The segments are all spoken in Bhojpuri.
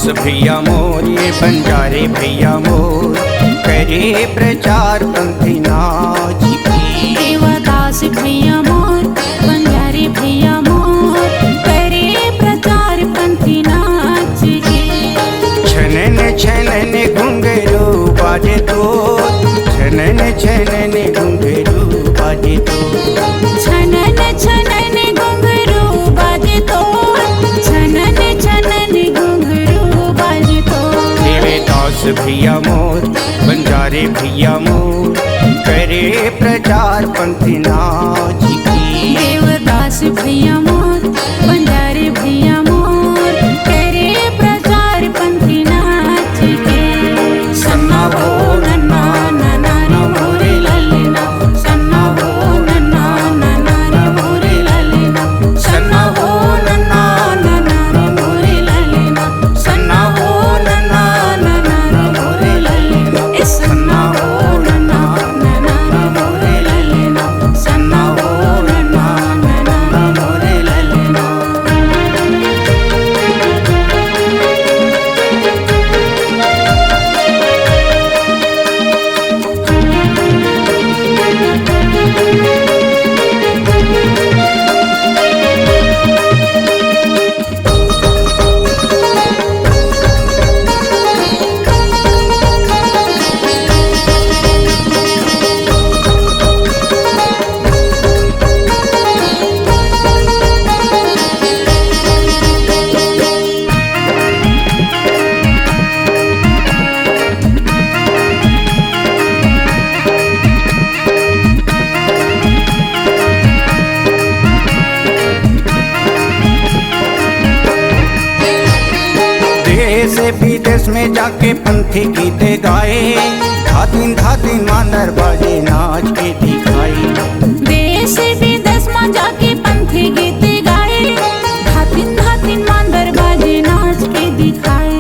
देवदास भैया मोर, ये बंजारे भैया मोर, करे प्रचार पंथी नाच की। देवदास भैया मोर, बंजारे भैया मोर, करे प्रचार पंथी नाच के। छनन छनन घुंघरू बाजे तो, छनन छनन घुंघरू बाजे तो, छनन छनन घुंघरू बाजे तो, छनन छनन घुंघरू बाजे तो। देवदास भैया मोर, बंजारे भैया मोर, करे प्रचार पंथी नाच की। देवदास भैया मोर, बंजारे भैया मोर, करे प्रचार पंथी नाच के। सन्ना हो नन्ना नन्ना रे मोरे ललना, सन्ना हो नन्ना नन्ना रे मोरे ललना, सन्ना हो नन्ना नन्ना रे मोरे ललना, सन्ना हो नन्ना नन्ना रे मोरे ललना, ए सन्ना हो नन्ना नन्ना रे मोरे ललना, सन्ना हो नन्ना नन्ना रे मोरे ललना। देश विदेश में जाके पंथी गीते गाए, धातिन धातिन मानर बाजे नाच के दिखाई। देश विदेश में जाके पंथी गीत गाए, धातिन धातिन मांदर बाजे नाच के दिखाए।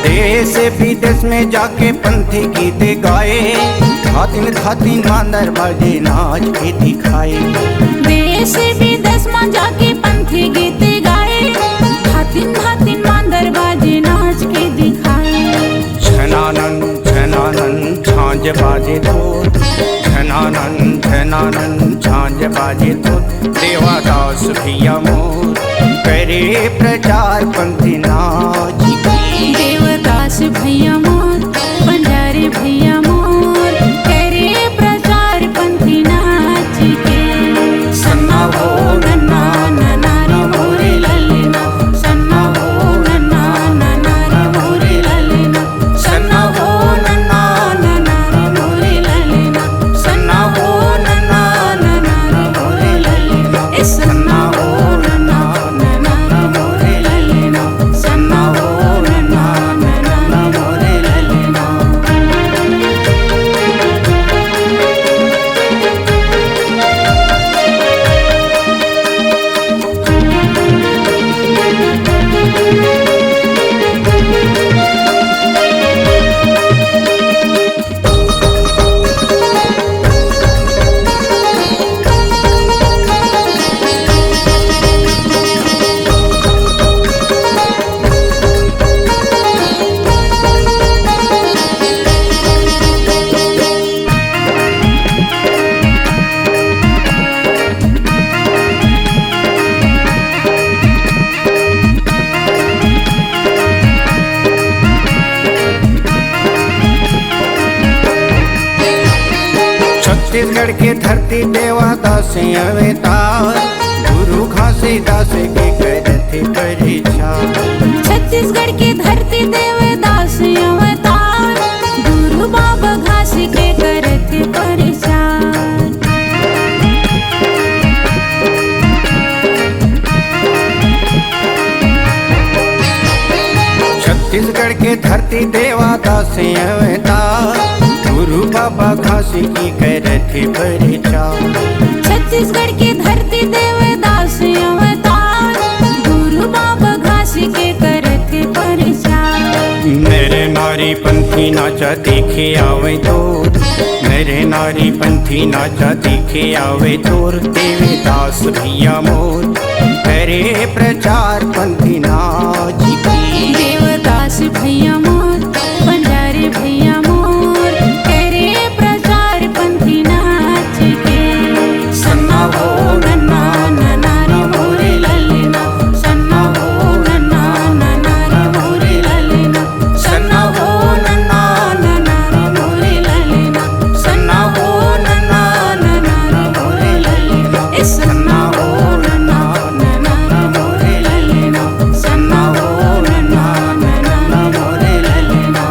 देश विदेश में जाके पंथी गीते गाए, धातिन धातिन मानर बाजे नाच के दिखाए। देश विदेश में जाके पंथी गीत गाए, धातिन धातिन मांदर बाजे नाच के दिखाए। छनानन छनानन झांझ बाजे तो, छनानन छनानन झांझ बाजे तो, देवदास भैया मोर, करे प्रचार पंथी नाच की। देवदास भैया मोर, बंजारे भैया मोर, करे प्रचार पंथी नाच के। सन्ना हो नन्ना नन्ना रे मोरे ललना, सन्ना हो नन्ना नन्ना रे मोरे ललना, सन्ना हो नन्ना नन्ना रे मोरे ललना, सन्ना हो नन्ना नन्ना रे मोरे ललना, ए सन्ना हो नन्ना नन्ना रे मोरे ललना, सन्ना हो नन्ना नन्ना रे मोरे ललना। छत्तीसगढ़ के धरती देवदास अवतार, गुरु घासीदास के करते परिचार। छत्तीसगढ़ की धरती देवदास अवतार, गुरु बाबा घास के करते परिचार। छत्तीसगढ़ के धरती देवदास अवतार, गुरु बाबा घासी की करते परिचार। छत्तीसगढ़ की धरती देवदास अवतार, गुरु बाबा घास के करते परिचार। मेरे नारी पंथी नाचा देखे आवे तो, नर नारी पंथी नाचा देखे आवे तोर देवीदास भैया मोर करे प्रचार पंथी नाच की। देवदास भैया मोर बंजारे भैया मोर करे प्रचार पंथी नाच के। सन्ना हो नन्ना नन्ना रे मोरे ललना, सन्ना हो नन्ना नन्ना रे मोरे ललना, सन्ना हो नन्ना नन्ना रे मोरे ललना, सन्ना हो नन्ना नन्ना रे मोरे ललना, ए सन्ना हो नन्ना नन्ना रे मोरे ललना, सन्ना हो नन्ना नन्ना रे मोरे ललना।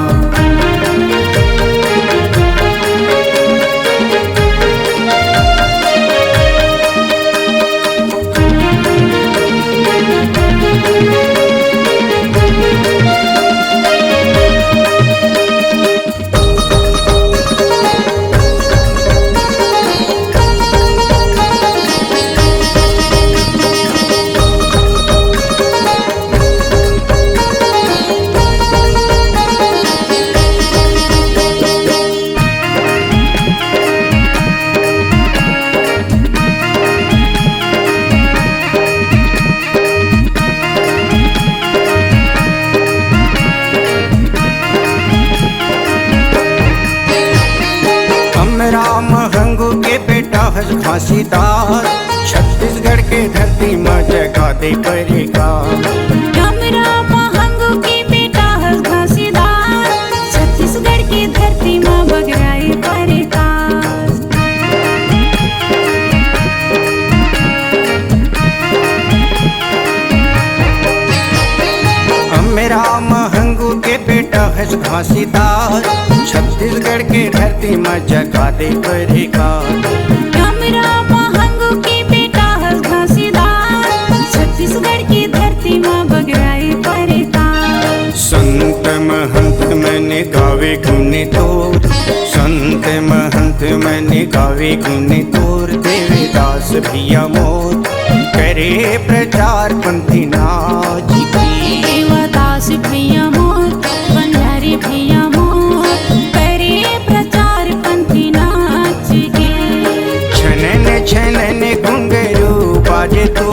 राम हंगू के बेटा हज फांसीदार छत्तीसगढ़ के धरती में जगा दे परेगा। हमरा महंगू के बेटा हस घासीदार छत्तीसगढ़ की धरती माँ बगराए परेकास। मेरा महंगू के बेटा हज फांसीदार छत्तीसगढ़ के धरती में जगा दे परेगा। हमरा महंगू के बेटा हस घासीदार छत्तीसगढ़ की धरती माँ बगराए परेकास। संत महंत मैंने गावे गुने तोर, संत महंत मैंने गावे गुने तोर देवीदास भैया मोर करे प्रचार पंथी नाच की। देवदास भैया मोर बंजारे भैया मोर करे प्रचार पंथी नाच के। छनन छनन घुंघरू बाजे तो,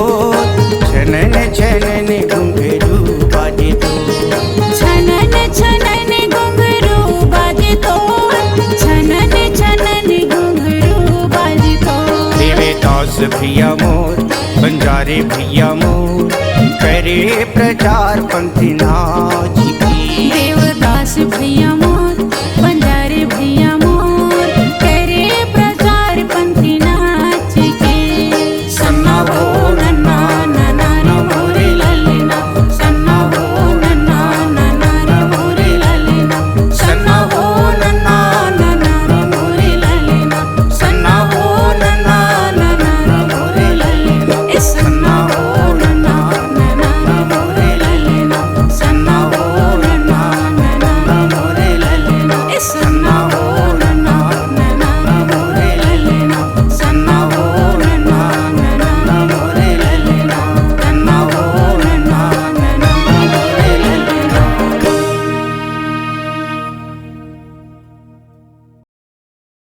छनन छनन घुंघरू बाजे तो, छनन छनन घुंघरू बाजे तो, छनन छनन घुंघरू बाजे तो। देवीदास भैया मोर बंजारे भैया मोर करे प्रचार पंथी नाच